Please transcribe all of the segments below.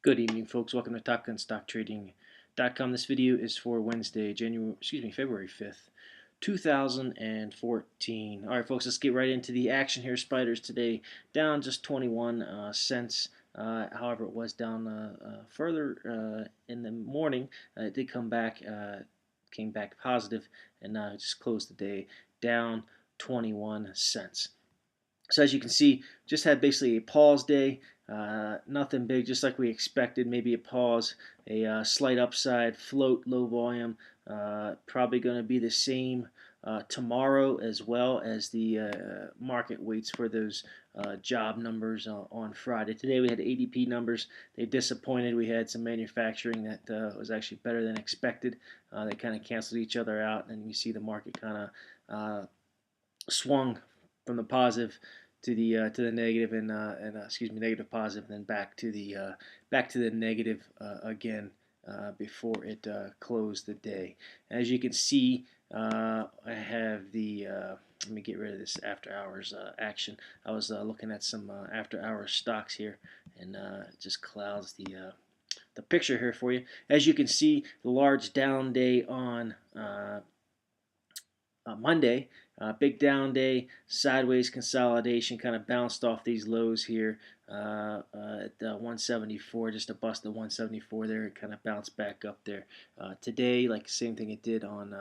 Good evening, folks. Welcome to TopGunStockTrading.com. This video is for Wednesday, February 5th, 2014. All right, folks, let's get right into the action here. Spiders today down just 21 cents. However, it was down further in the morning. It did came back positive, and just closed the day down 21 cents. So as you can see, just had basically a pause day. Nothing big, just like we expected. Maybe a pause, a slight upside, float, low volume. Probably going to be the same tomorrow, as well as the market waits for those job numbers on Friday. Today we had ADP numbers. They disappointed. We had some manufacturing that was actually better than expected. They kind of canceled each other out, and you see the market kind of swung from the positive to the negative, and negative positive, and then back to the negative again before it closed the day. As you can see, I have the let me get rid of this after hours action. I was looking at some after hours stocks here, and it just clouds the picture here for you. As you can see, the large down day on Monday. Big down day, sideways consolidation, kind of bounced off these lows here at 174, just to bust the 174 there. It kind of bounced back up there. Today, like the same thing it did on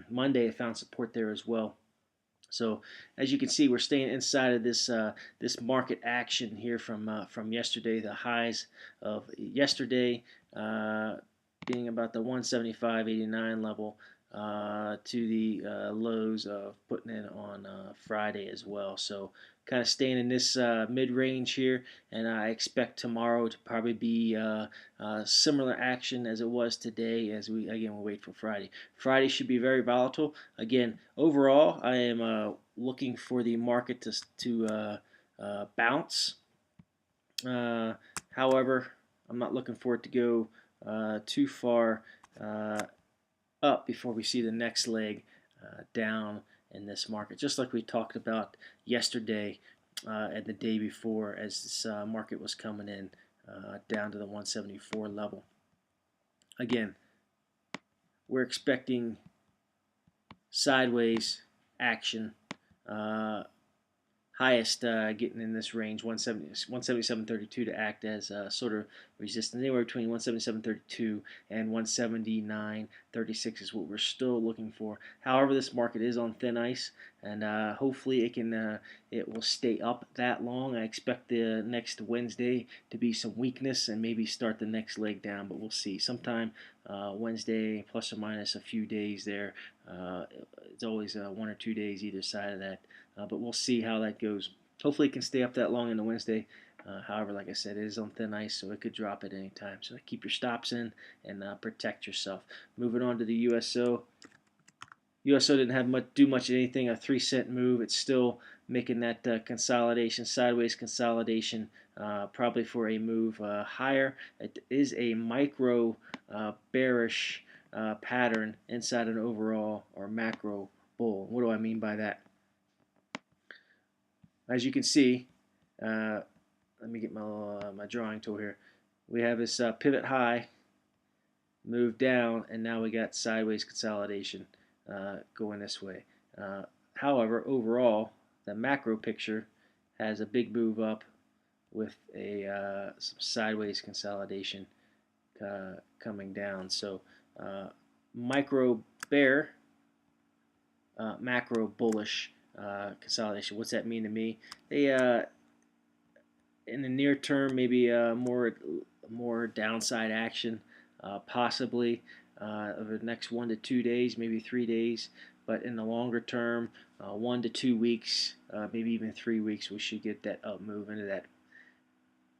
Monday, it found support there as well. So as you can see, we're staying inside of this market action here from yesterday. The highs of yesterday being about the 175.89 level, to the lows of putting it on Friday as well. So kind of staying in this mid-range here, and I expect tomorrow to probably be similar action as it was today, as we'll wait for Friday. Friday should be very volatile. Again, overall, I am looking for the market to bounce. However, I'm not looking for it to go too far up before we see the next leg down in this market, just like we talked about yesterday and the day before, as this market was coming in down to the 174 level. Again, we're expecting sideways action. Highest getting in this range, 177.32, to act as sort of resistance. Anywhere between 177.32 and 179.36 is what we're still looking for. However, this market is on thin ice, and hopefully it will stay up that long. I expect the next Wednesday to be some weakness and maybe start the next leg down, but we'll see. Sometime Wednesday, plus or minus a few days there. It's always 1 or 2 days either side of that. But we'll see how that goes. Hopefully it can stay up that long into Wednesday. However, like I said, it is on thin ice, so it could drop at any time. So keep your stops in and protect yourself. Moving on to the USO. USO didn't have do much of anything. A 3-cent move. It's still making that consolidation, sideways consolidation, probably for a move higher. It is a micro bearish pattern inside an overall or macro bull. What do I mean by that? As you can see, let me get my drawing tool here. We have this pivot high, move down, and now we got sideways consolidation going this way. However, overall, the macro picture has a big move up with a some sideways consolidation coming down. So micro bear, macro bullish consolidation. What's that mean to me? They in the near term, maybe more downside action, possibly over the next 1 to 2 days, maybe 3 days. But in the longer term, 1 to 2 weeks, maybe even 3 weeks, we should get that up move into that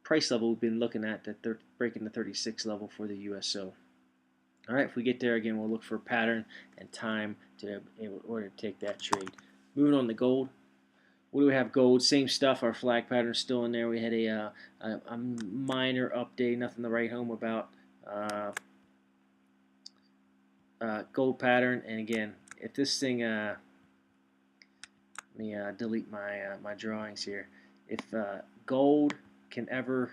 price level we've been looking at, that they're breaking the 36 level for the USO. All right, if we get there again, we'll look for a pattern and time in order to take that trade. Moving on to gold. What do we have? Gold, same stuff. Our flag pattern is still in there. We had a minor update, nothing to write home about. Gold pattern, and again, if this thing, let me delete my my drawings here. If gold can ever,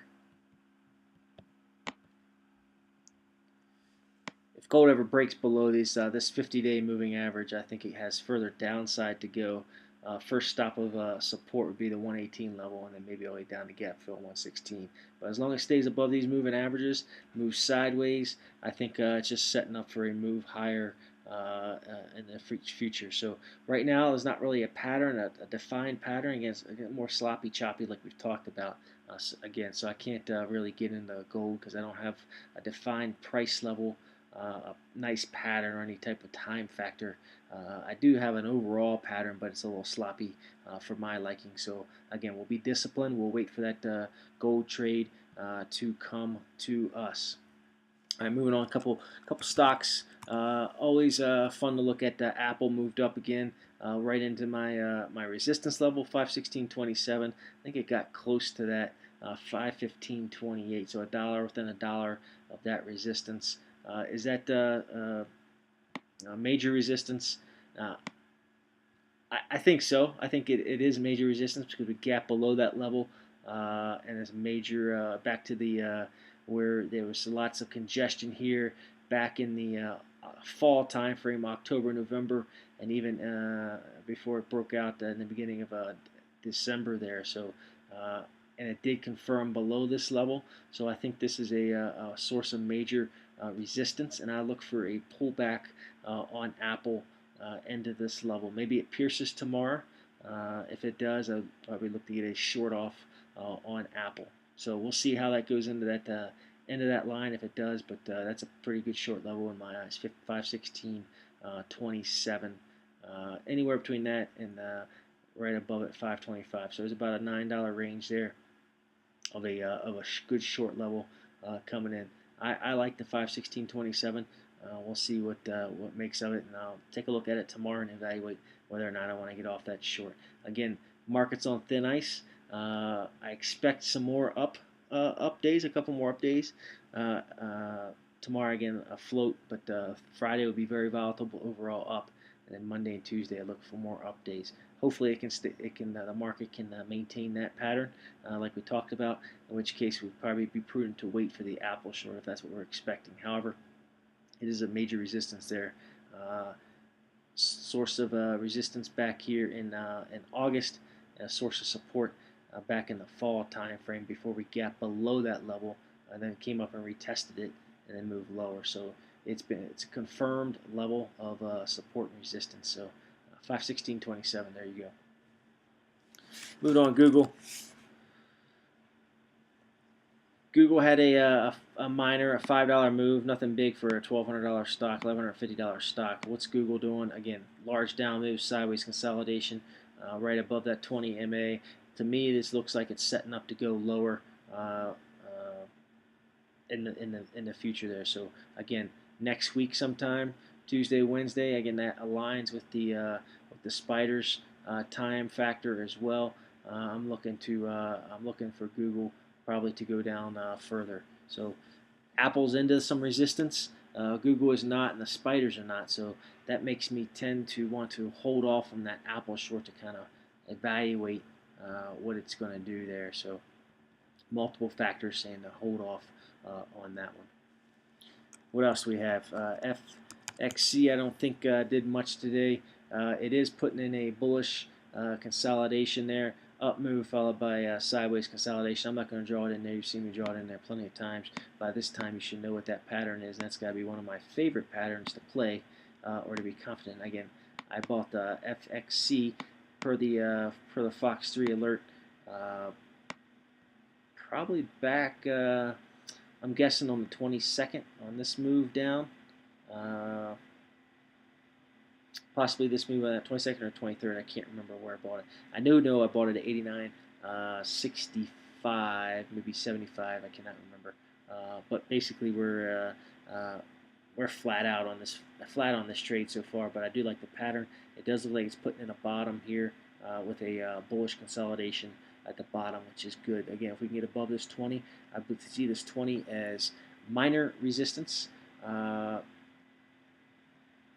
if gold ever breaks below this 50-day moving average, I think it has further downside to go. First stop of support would be the 118 level, and then maybe all the way down to gap fill 116. But as long as it stays above these moving averages, moves sideways, I think it's just setting up for a move higher in the future. So right now, there's not really a pattern, a defined pattern. Against more sloppy, choppy, like we've talked about again. So I can't really get into gold because I don't have a defined price level, a nice pattern, or any type of time factor. I do have an overall pattern, but it's a little sloppy for my liking. So again, we'll be disciplined. We'll wait for that gold trade to come to us. All right, moving on, couple stocks. Always fun to look at. Apple moved up again, right into my resistance level, 516.27. I think it got close to that, 515.28. So a dollar within a dollar of that resistance. Is that major resistance? Uh, I think so. I think it is major resistance because we gap below that level, and it's major back to the where there was lots of congestion here back in the fall time frame, October, November, and even before it broke out in the beginning of December there. So. And it did confirm below this level, so I think this is a source of major resistance, and I look for a pullback on Apple into this level. Maybe it pierces tomorrow. If it does, I'll probably look to get a short off on Apple. So we'll see how that goes into that end of that line if it does, but that's a pretty good short level in my eyes, 516.27. Anywhere between that and right above it, 525. So there's about a $9 range there of a good short level coming in. I like the 516.27. We'll see what makes of it, and I'll take a look at it tomorrow and evaluate whether or not I want to get off that short. Again, market's on thin ice. I expect some more up days, a couple more up days. Tomorrow again a float, but Friday will be very volatile, overall up, and then Monday and Tuesday I look for more up days. Hopefully it can the market can maintain that pattern like we talked about, in which case we'd probably be prudent to wait for the Apple short if that's what we're expecting. However, it is a major resistance there. Source of resistance back here in August, and a source of support back in the fall time frame before we gap below that level, and then came up and retested it and then moved lower. So it's a confirmed level of support and resistance. So 516.27. There you go. Moving on, Google. Google had a minor, a $5 move, nothing big for a $1,200 stock, $1,150 stock. What's Google doing? Again, large down move, sideways consolidation, right above that 20 MA. To me, this looks like it's setting up to go lower in the future there. So again, next week sometime, Tuesday, Wednesday. Again, that aligns with the spiders time factor as well. I'm looking for Google probably to go down further. So Apple's into some resistance. Google is not, and the spiders are not. So that makes me tend to want to hold off on that Apple short to kind of evaluate what it's going to do there. So multiple factors saying to hold off on that one. What else do we have? FXC I don't think did much today. It is putting in a bullish consolidation there. Up move followed by sideways consolidation. I'm not going to draw it in there. You've seen me draw it in there plenty of times. By this time, you should know what that pattern is, and that's got to be one of my favorite patterns to play or to be confident. Again, I bought the FXC per the Fox 3 alert probably back, I'm guessing on the 22nd on this move down. Possibly this move on the 22nd or 23rd. I can't remember where I bought it. I know I bought it at 89.65, maybe 75. I cannot remember. But basically, we're flat on this trade so far. But I do like the pattern. It does look like it's putting in a bottom here with a bullish consolidation at the bottom, which is good. Again, if we can get above this 20, I would see this 20 as minor resistance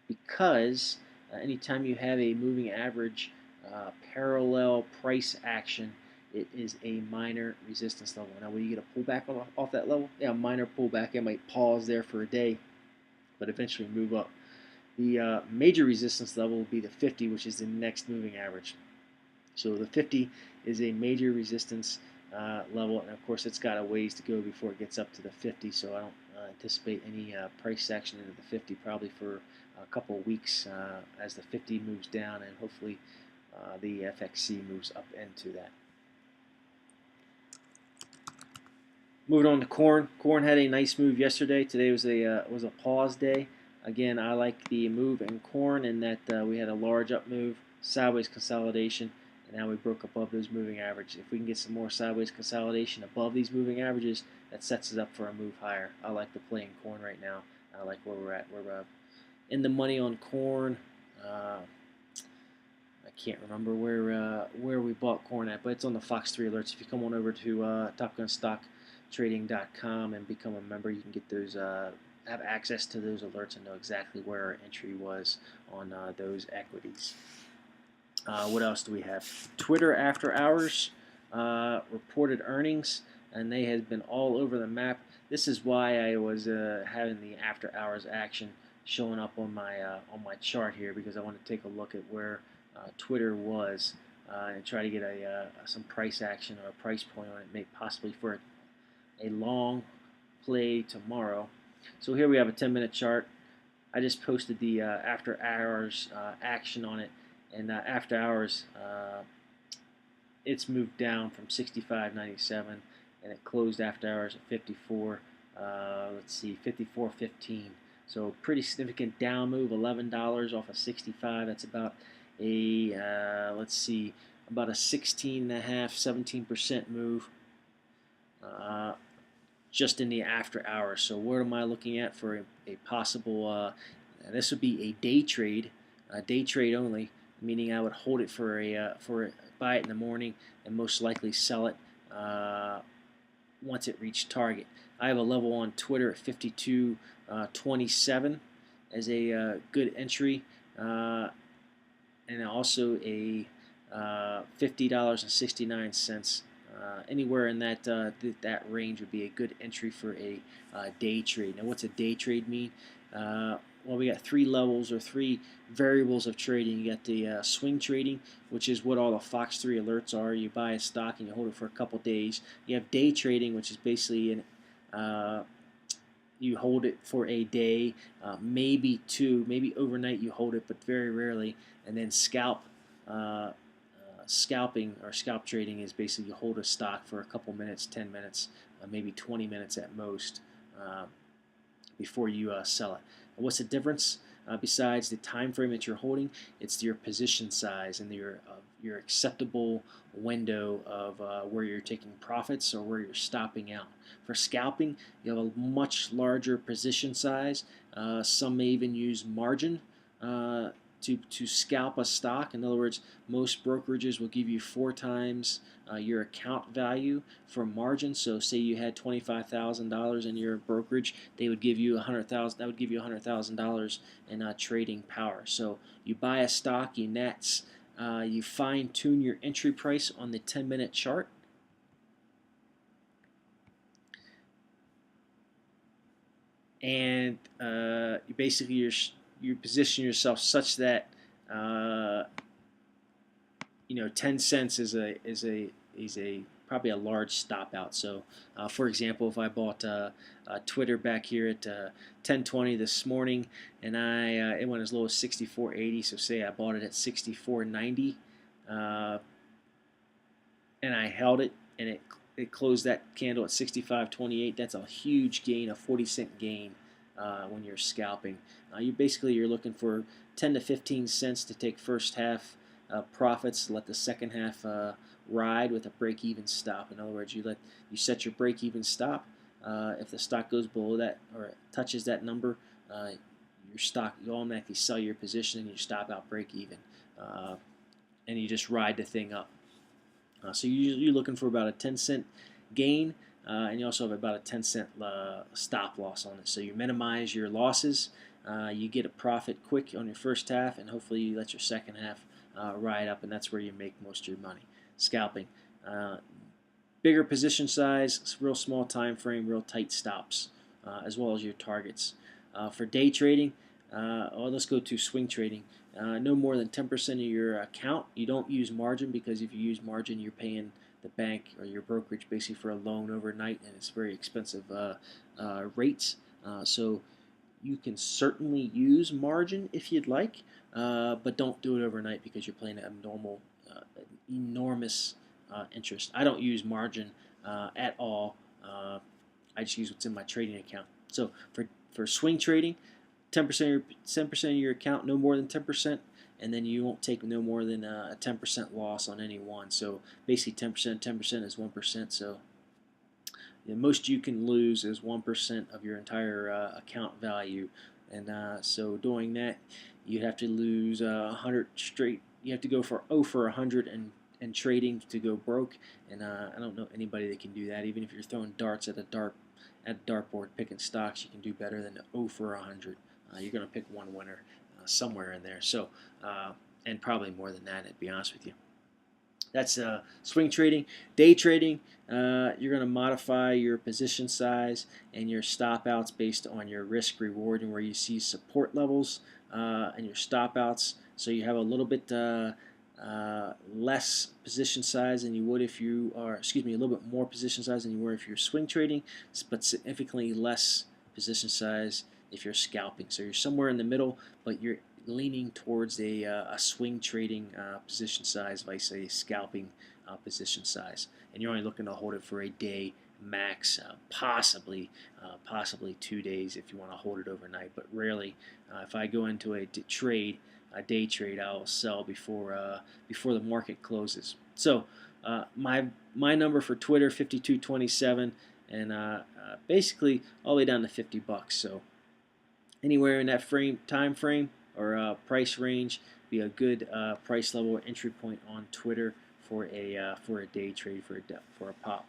because anytime you have a moving average parallel price action it is a minor resistance level. Now, will you get a pullback off that level? Yeah, a minor pullback. It might pause there for a day, but eventually move up. The major resistance level will be the 50, which is the next moving average. So the 50 is a major resistance level, and of course it's got a ways to go before it gets up to the 50. So I don't anticipate any price action into the 50 probably for a couple of weeks as the 50 moves down, and hopefully the FXC moves up into that. Moving on to corn. Corn had a nice move yesterday. Today was a pause day. Again, I like the move in corn in that we had a large up move, sideways consolidation, and now we broke above those moving averages. If we can get some more sideways consolidation above these moving averages, that sets us up for a move higher. I like the play in corn right now. I like where we're at. We're in the money on corn. I can't remember where we bought corn at, but it's on the Fox 3 alerts. If you come on over to TopGunStockTrading.com and become a member, you can get those, have access to those alerts and know exactly where our entry was on those equities. What else do we have? Twitter after hours reported earnings, and they have been all over the map. This is why I was having the after hours action showing up on my chart here, because I want to take a look at where Twitter was and try to get some price action or a price point on it, maybe possibly for a long play tomorrow. So here we have a 10-minute chart. I just posted the after hours action on it, and after hours it's moved down from 65.97, and it closed after hours at 54. Let's see, 54.15. So pretty significant down move, $11 off of 65. That's about a let's see, about a 16.5, 17% move just in the after hours. So what am I looking at for a possible? This would be a day trade only, meaning I would hold it for buy it in the morning and most likely sell it once it reached target. I have a level on Twitter at 52.27 as a good entry, and also a $50.69. Anywhere in that that range would be a good entry for a day trade. Now, what's a day trade mean? Well, we got three levels or three variables of trading. You got the swing trading, which is what all the Fox 3 alerts are. You buy a stock and you hold it for a couple days. You have day trading, which is basically you hold it for a day, maybe two, maybe overnight you hold it, but very rarely. And then scalping or scalp trading is basically you hold a stock for a couple minutes, 10 minutes, maybe 20 minutes at most before you sell it. And what's the difference? Besides the time frame that you're holding, it's your position size and your acceptable window of where you're taking profits or where you're stopping out. For scalping, you have a much larger position size. Some may even use margin to scalp a stock. In other words, most brokerages will give you 4 times your account value for margin. So say you had $25,000 in your brokerage, they would give you $100,000. That would give you $100,000 in trading power. So you buy a stock, you fine tune your entry price on the 10-minute chart. And you basically you position yourself such that 10 cents is probably a large stop out. So for example, if I bought Twitter back here at 10:20 this morning, and it went as low as 64.80, so say I bought it at 64.90 and I held it, and it closed that candle at 65.28. That's a huge gain, a 40-cent gain when you're scalping. You're looking for 10 to 15 cents to take first half profits, let the second half ride with a break-even stop. In other words, you set your break-even stop. If the stock goes below that or touches that number, you automatically sell your position and you stop out break-even, and you just ride the thing up. So you're looking for about a 10-cent gain, and you also have about a 10-cent stop loss on it. So you minimize your losses. You get a profit quick on your first half, and hopefully you let your second half ride up, and that's where you make most of your money. Scalping. Bigger position size, real small time frame, real tight stops, as well as your targets. For day trading, let's go to swing trading. No more than 10% of your account. You don't use margin, because if you use margin, you're paying the bank or your brokerage basically for a loan overnight, and it's very expensive rates. So you can certainly use margin if you'd like, but don't do it overnight, because you're playing abnormal, enormous interest. I don't use margin at all. I just use what's in my trading account. So for swing trading, 10% of your account, no more than 10%, and then you won't take no more than a 10% loss on any one. So basically 10% is 1%. So the most you can lose is 1% of your entire account value. And so doing that, you have to lose 100 straight. You have to go for 0 for 100 and trading to go broke. And I don't know anybody that can do that. Even if you're throwing darts at a dartboard picking stocks, you can do better than 0 for 100. You're going to pick one winner somewhere in there. So and probably more than that, to be honest with you. That's swing trading. Day trading, you're going to modify your position size and your stop outs based on your risk reward and where you see support levels and your stop outs. So you have a little bit less position size than you would if you are, a little bit more position size than you were if you're swing trading, but significantly less position size if you're scalping. So you're somewhere in the middle, but you're leaning towards a swing trading position size, like say scalping position size, and you're only looking to hold it for a day max, possibly 2 days if you want to hold it overnight. But rarely, if I go into a day trade, I'll sell before the market closes. So my number for Twitter, 5227, and basically all the way down to $50. So anywhere in that time frame or price range be a good price level or entry point on Twitter for a day trade, for a pop.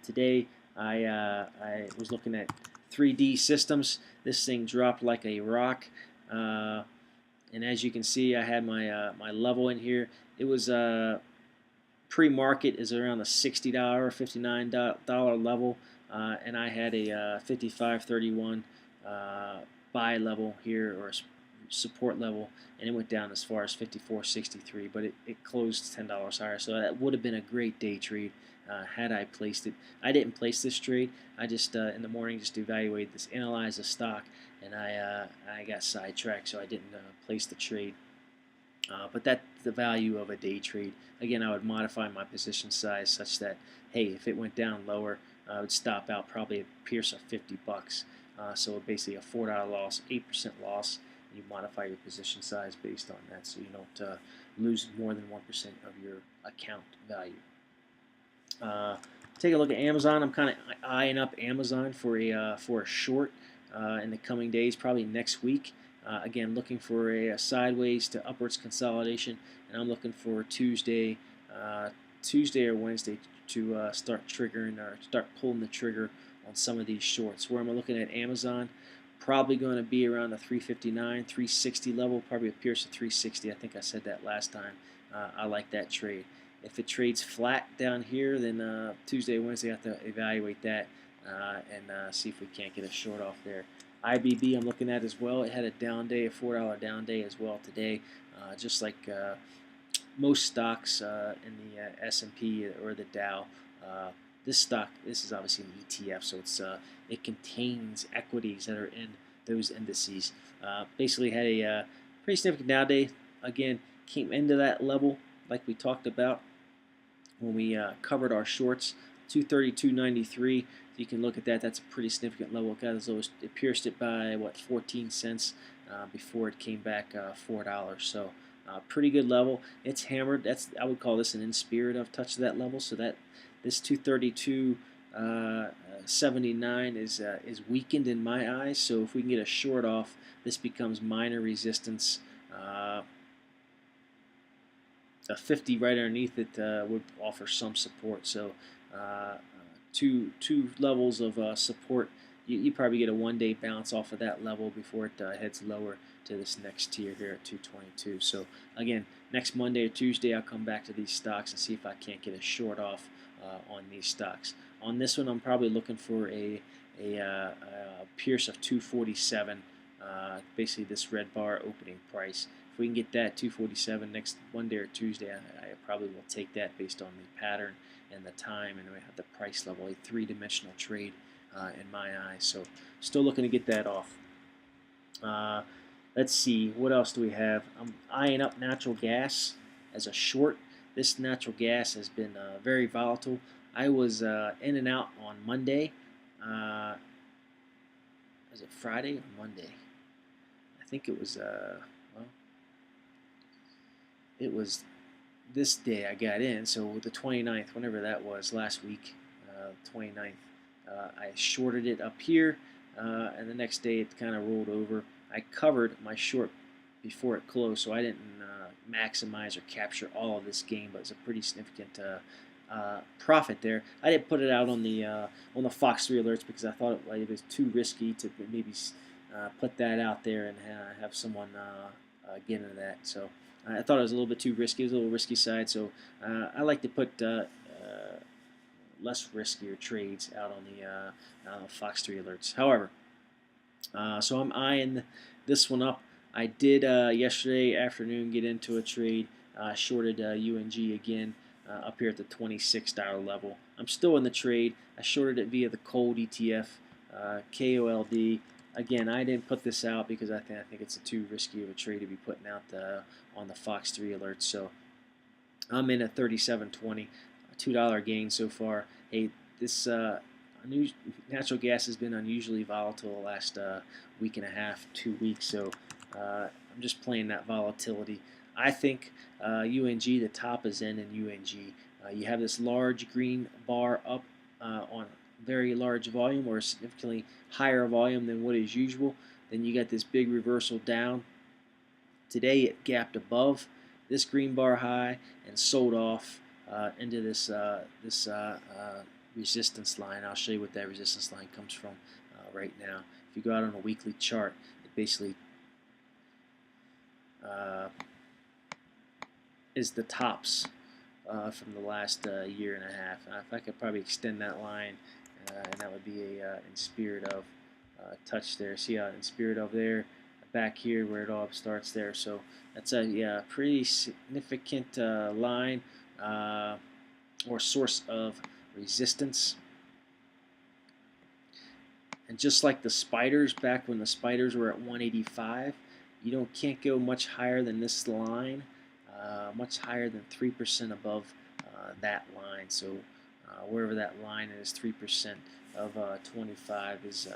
Today I was looking at 3D systems. This thing dropped like a rock, and as you can see, I had my level in here. It was pre-market is around the $60, $59 level, and I had a 55.31 buy level here, or support level, and it went down as far as 54.63, but it closed $10 higher. So that would have been a great day trade had I placed it. I didn't place this trade. I just in the morning just evaluated this, analyzed the stock, and I got sidetracked, so I didn't place the trade. But that's the value of a day trade. Again, I would modify my position size such that, hey, if it went down lower, I would stop out probably a pierce of $50. So basically a $4 loss, 8% loss. You modify your position size based on that, so you don't lose more than 1% of your account value. Take a look at Amazon. I'm kind of eyeing up Amazon for a short in the coming days, probably next week. Again, looking for a sideways to upwards consolidation, and I'm looking for Tuesday or Wednesday to start triggering or start pulling the trigger on some of these shorts. Where I'm looking at Amazon, probably going to be around the 359, 360 level, probably a pierce to 360. I think I said that last time. I like that trade. If it trades flat down here, then Tuesday, Wednesday, I have to evaluate that and see if we can't get a short off there. IBB I'm looking at as well. It had a down day, a $4 down day as well today, just like most stocks in the S&P or the Dow. This is obviously an ETF, so it contains equities that are in those indices. Basically had a pretty significant down day. Again, came into that level like we talked about when we covered our shorts, 232.93. You can look at that. That's a pretty significant level. It got as low as, it pierced it by 14 cents before it came back $4. So pretty good level. It's hammered. I would call this an in spirit of touch to that level. So that this 232.79 is weakened in my eyes. So if we can get a short off, this becomes minor resistance. A 50 right underneath it would offer some support. So two levels of support. You probably get a one-day bounce off of that level before it heads lower to this next tier here at 222. So again, next Monday or Tuesday, I'll come back to these stocks and see if I can't get a short off on these stocks. On this one, I'm probably looking for a Pierce of 247, basically this red bar opening price. If we can get that 247 next Monday or Tuesday, I probably will take that based on the pattern and the time, and we have the price level, a three-dimensional trade in my eyes. So still looking to get that off. Let's see, what else do we have? I'm eyeing up natural gas as a short. This natural gas has been very volatile. I was in and out on Monday. Was it Friday or Monday? I think it was, well, it was this day I got in, so the 29th, whenever that was, last week, 29th, I shorted it up here, and the next day it kind of rolled over. I covered my short before it closed, so I didn't maximize or capture all of this gain, but it's a pretty significant profit there. I didn't put it out on the Fox 3 alerts because I thought it was too risky to maybe put that out there and have someone get into that. So I thought it was a little bit too risky. It was a little risky side, so I like to put less riskier trades out on the Fox 3 alerts. However, so I'm eyeing this one up. I did yesterday afternoon get into a trade, shorted UNG again up here at the $26 level. I'm still in the trade. I shorted it via the cold ETF, KOLD. Again, I didn't put this out because I think it's too risky of a trade to be putting out on the Fox 3 alerts. So I'm in at 37.20, $2 gain so far. Hey, this natural gas has been unusually volatile the last week and a half, 2 weeks. So I'm just playing that volatility. I think UNG, the top is in UNG. You have this large green bar up on very large volume or significantly higher volume than what is usual. Then you got this big reversal down. Today it gapped above this green bar high and sold off into this resistance line. I'll show you what that resistance line comes from right now. If you go out on a weekly chart, it basically is the tops from the last year and a half. If I could probably extend that line, and that would be a in spirit of touch there. See how in spirit of there, back here where it all starts there. So that's a pretty significant line or source of resistance. And just like the spiders, back when the spiders were at 185, you can't go much higher than this line, much higher than 3% above that line. So wherever that line is, 3% of 25 is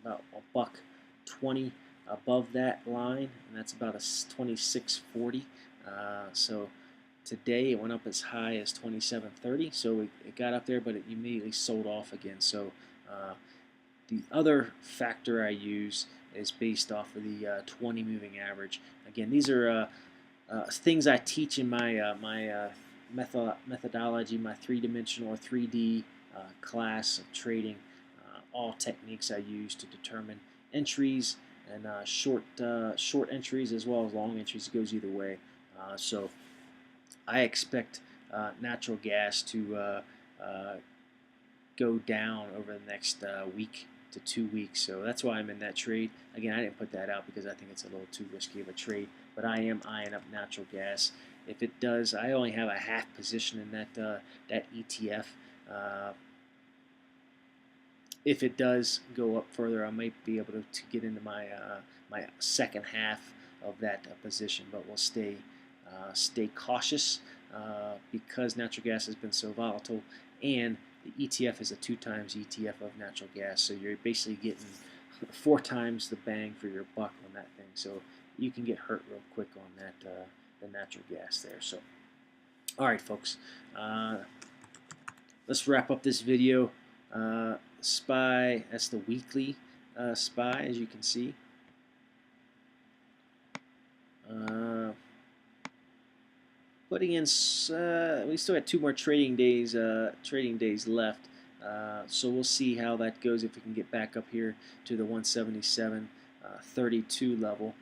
about $1.20 above that line, and that's about a 26.40. So today it went up as high as 27.30. So it got up there, but it immediately sold off again. So the other factor I use is based off of the 20 moving average. Again, these are things I teach in my methodology, my three-dimensional or 3D class of trading. All techniques I use to determine entries and short entries as well as long entries. It goes either way. So I expect natural gas to go down over the next week to 2 weeks. So that's why I'm in that trade. Again, I didn't put that out because I think it's a little too risky of a trade, but I am eyeing up natural gas. If it does, I only have a half position in that ETF. If it does go up further, I might be able to get into my my second half of that position, but we'll stay cautious because natural gas has been so volatile, and the ETF is a 2 times ETF of natural gas, so you're basically getting 4 times the bang for your buck on that thing. So you can get hurt real quick on that the natural gas there. So, all right, folks, let's wrap up this video. SPY, that's the weekly SPY, as you can see. Putting in, we still got 2 more trading days left. So we'll see how that goes if we can get back up here to the 177.32 level.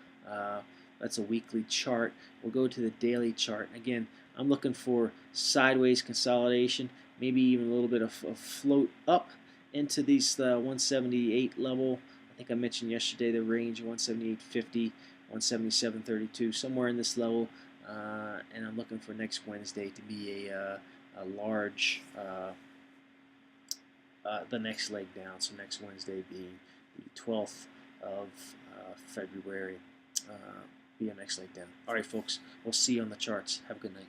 That's a weekly chart. We'll go to the daily chart. Again, I'm looking for sideways consolidation, maybe even a little bit of a float up into these 178 level. I think I mentioned yesterday the range of 178.50, 177.32, somewhere in this level. And I'm looking for next Wednesday to be a large, the next leg down. So next Wednesday being the 12th of February, be a next leg down. All right, folks, we'll see you on the charts. Have a good night.